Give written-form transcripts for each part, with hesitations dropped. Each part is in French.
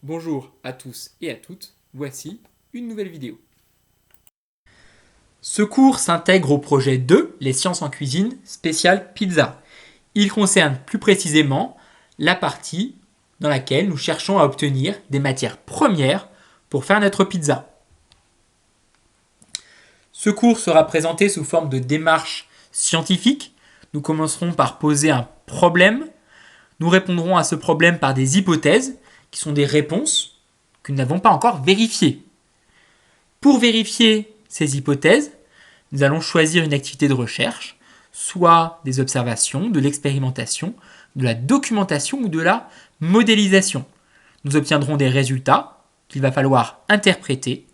Bonjour à tous et à toutes, voici une nouvelle vidéo. Ce cours s'intègre au projet 2, les sciences en cuisine, spécial pizza. Il concerne plus précisément la partie dans laquelle nous cherchons à obtenir des matières premières pour faire notre pizza. Ce cours sera présenté sous forme de démarche scientifique. Nous commencerons par poser un problème. Nous répondrons à ce problème par des hypothèses, qui sont des réponses que nous n'avons pas encore vérifiées. Pour vérifier ces hypothèses, nous allons choisir une activité de recherche, soit des observations, de l'expérimentation, de la documentation ou de la modélisation. Nous obtiendrons des résultats qu'il va falloir interpréter.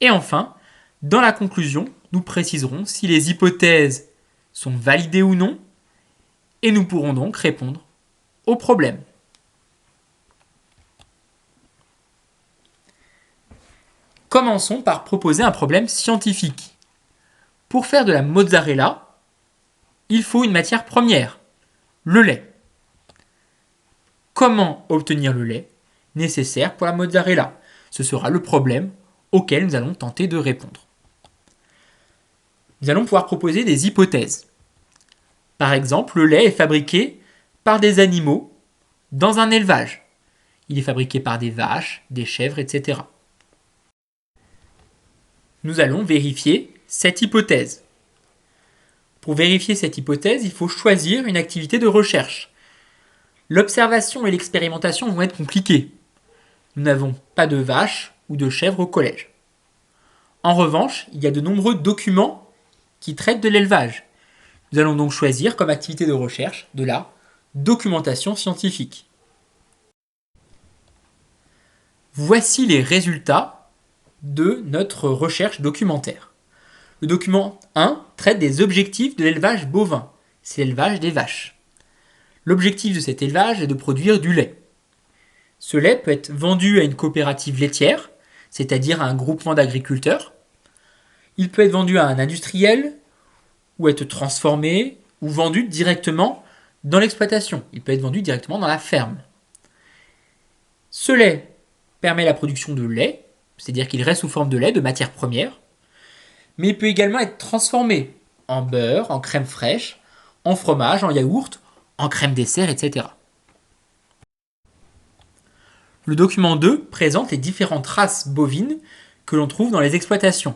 Et enfin, dans la conclusion, nous préciserons si les hypothèses sont validées ou non, et nous pourrons donc répondre au problème. Commençons par proposer un problème scientifique. Pour faire de la mozzarella, il faut une matière première, le lait. Comment obtenir le lait nécessaire pour la mozzarella? Ce sera le problème auquel nous allons tenter de répondre. Nous allons pouvoir proposer des hypothèses. Par exemple, le lait est fabriqué par des animaux dans un élevage. Il est fabriqué par des vaches, des chèvres, etc. Nous allons vérifier cette hypothèse. Pour vérifier cette hypothèse, il faut choisir une activité de recherche. L'observation et l'expérimentation vont être compliquées. Nous n'avons pas de vaches ou de chèvres au collège. En revanche, il y a de nombreux documents qui traitent de l'élevage. Nous allons donc choisir comme activité de recherche de la documentation scientifique. Voici les résultats de notre recherche documentaire. Le document 1 traite des objectifs de l'élevage bovin. C'est l'élevage des vaches. L'objectif de cet élevage est de produire du lait. Ce lait peut être vendu à une coopérative laitière, c'est-à-dire à un groupement d'agriculteurs. Il peut être vendu à un industriel, ou être transformé, ou vendu directement dans l'exploitation. Il peut être vendu directement dans la ferme. Ce lait permet la production de lait, c'est-à-dire qu'il reste sous forme de lait, de matière première, mais il peut également être transformé en beurre, en crème fraîche, en fromage, en yaourt, en crème dessert, etc. Le document 2 présente les différentes races bovines que l'on trouve dans les exploitations.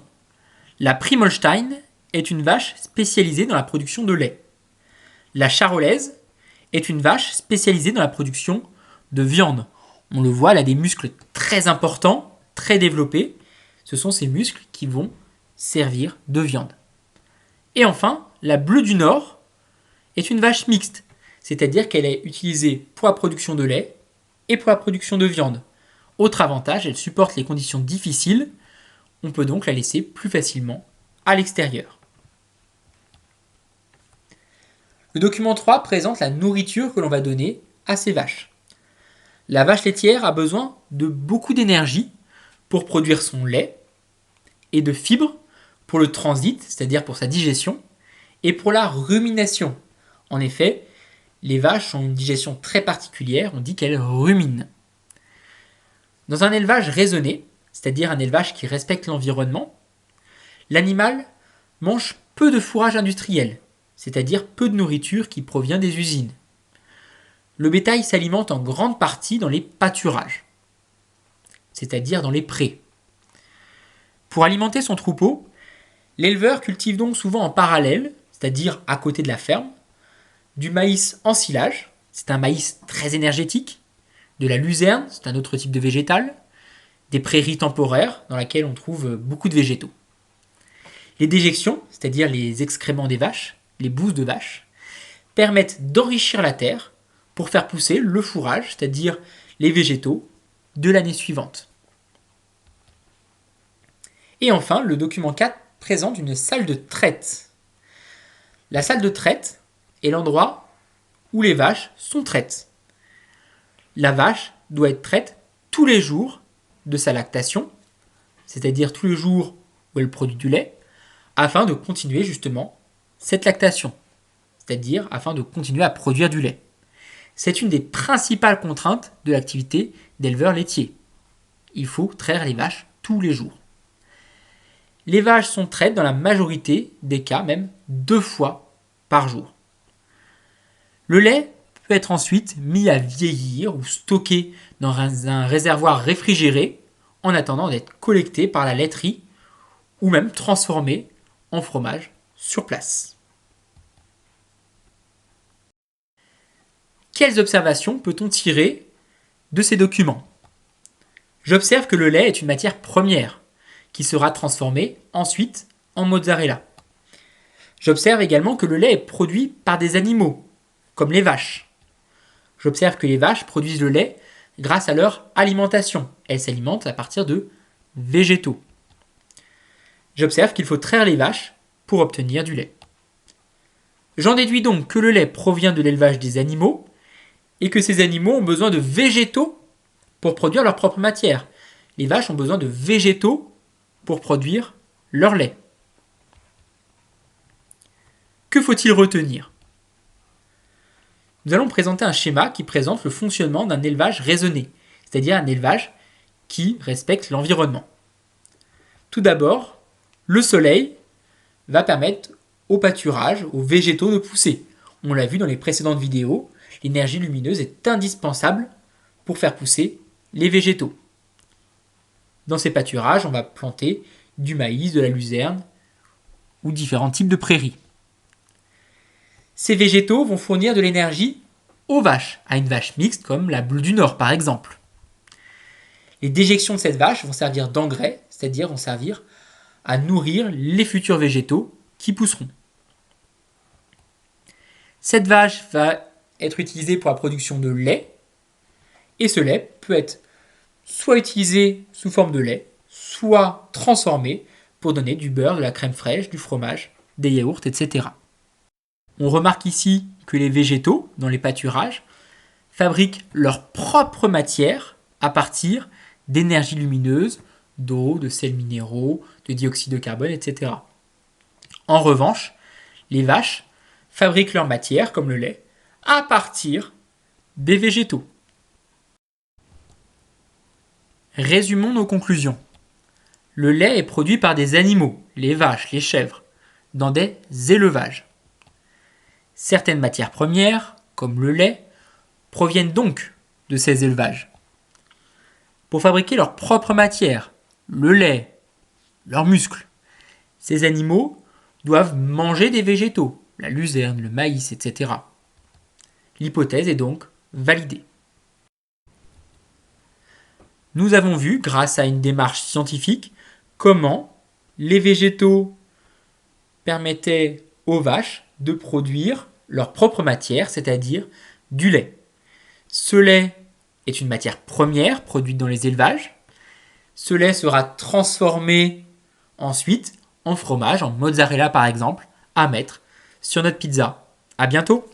La Primolstein est une vache spécialisée dans la production de lait. La charolaise est une vache spécialisée dans la production de viande. On le voit, elle a des muscles très importants, très développés. Ce sont ces muscles qui vont servir de viande. Et enfin, la bleue du Nord est une vache mixte, c'est-à-dire qu'elle est utilisée pour la production de lait et pour la production de viande. Autre avantage, elle supporte les conditions difficiles, on peut donc la laisser plus facilement à l'extérieur. Le document 3 présente la nourriture que l'on va donner à ces vaches. La vache laitière a besoin de beaucoup d'énergie pour produire son lait et de fibres pour le transit, c'est-à-dire pour sa digestion, et pour la rumination. En effet, les vaches ont une digestion très particulière, on dit qu'elles ruminent. Dans un élevage raisonné, c'est-à-dire un élevage qui respecte l'environnement, l'animal mange peu de fourrage industriel, c'est-à-dire peu de nourriture qui provient des usines. Le bétail s'alimente en grande partie dans les pâturages, c'est-à-dire dans les prés. Pour alimenter son troupeau, l'éleveur cultive donc souvent en parallèle, c'est-à-dire à côté de la ferme, du maïs en silage, c'est un maïs très énergétique, de la luzerne, c'est un autre type de végétal, des prairies temporaires dans lesquelles on trouve beaucoup de végétaux. Les déjections, c'est-à-dire les excréments des vaches, les bousses de vaches, permettent d'enrichir la terre pour faire pousser le fourrage, c'est-à-dire les végétaux, de l'année suivante. Et enfin, le document 4 présente une salle de traite. La salle de traite est l'endroit où les vaches sont traites. La vache doit être traite tous les jours de sa lactation, c'est-à-dire tous les jours où elle produit du lait, afin de continuer justement cette lactation, c'est-à-dire afin de continuer à produire du lait. C'est une des principales contraintes de l'activité d'éleveur laitier. il faut traire les vaches tous les jours. Les vaches sont traites dans la majorité des cas, même 2 fois par jour. Le lait peut être ensuite mis à vieillir ou stocké dans un réservoir réfrigéré en attendant d'être collecté par la laiterie ou même transformé en fromage sur place. Quelles observations peut-on tirer de ces documents ? J'observe que le lait est une matière première qui sera transformée ensuite en mozzarella. J'observe également que le lait est produit par des animaux, comme les vaches. J'observe que les vaches produisent le lait grâce à leur alimentation. Elles s'alimentent à partir de végétaux. J'observe qu'il faut traire les vaches pour obtenir du lait. J'en déduis donc que le lait provient de l'élevage des animaux et que ces animaux ont besoin de végétaux pour produire leur propre matière. Les vaches ont besoin de végétaux pour produire leur lait. Que faut-il retenir ? Nous allons présenter un schéma qui présente le fonctionnement d'un élevage raisonné, c'est-à-dire un élevage qui respecte l'environnement. Tout d'abord, le soleil va permettre au pâturage, aux végétaux de pousser. On l'a vu dans les précédentes vidéos, l'énergie lumineuse est indispensable pour faire pousser les végétaux. Dans ces pâturages, on va planter du maïs, de la luzerne ou différents types de prairies. Ces végétaux vont fournir de l'énergie aux vaches, à une vache mixte comme la bleue du Nord par exemple. Les déjections de cette vache vont servir d'engrais, c'est-à-dire vont servir à nourrir les futurs végétaux qui pousseront. Cette vache va être utilisée pour la production de lait, et ce lait peut être soit utilisé sous forme de lait, soit transformé pour donner du beurre, de la crème fraîche, du fromage, des yaourts, etc. On remarque ici que les végétaux, dans les pâturages, fabriquent leur propre matière à partir d'énergie lumineuse, d'eau, de sels minéraux, de dioxyde de carbone, etc. En revanche, les vaches fabriquent leur matière, comme le lait, à partir des végétaux. Résumons nos conclusions. Le lait est produit par des animaux, les vaches, les chèvres, dans des élevages. Certaines matières premières, comme le lait, proviennent donc de ces élevages. Pour fabriquer leur propre matière, le lait, leurs muscles, ces animaux doivent manger des végétaux, la luzerne, le maïs, etc. L'hypothèse est donc validée. Nous avons vu, grâce à une démarche scientifique, comment les végétaux permettaient aux vaches de produire leur propre matière, c'est-à-dire du lait. Ce lait est une matière première produite dans les élevages. Ce lait sera transformé ensuite en fromage, en mozzarella par exemple, à mettre sur notre pizza. À bientôt!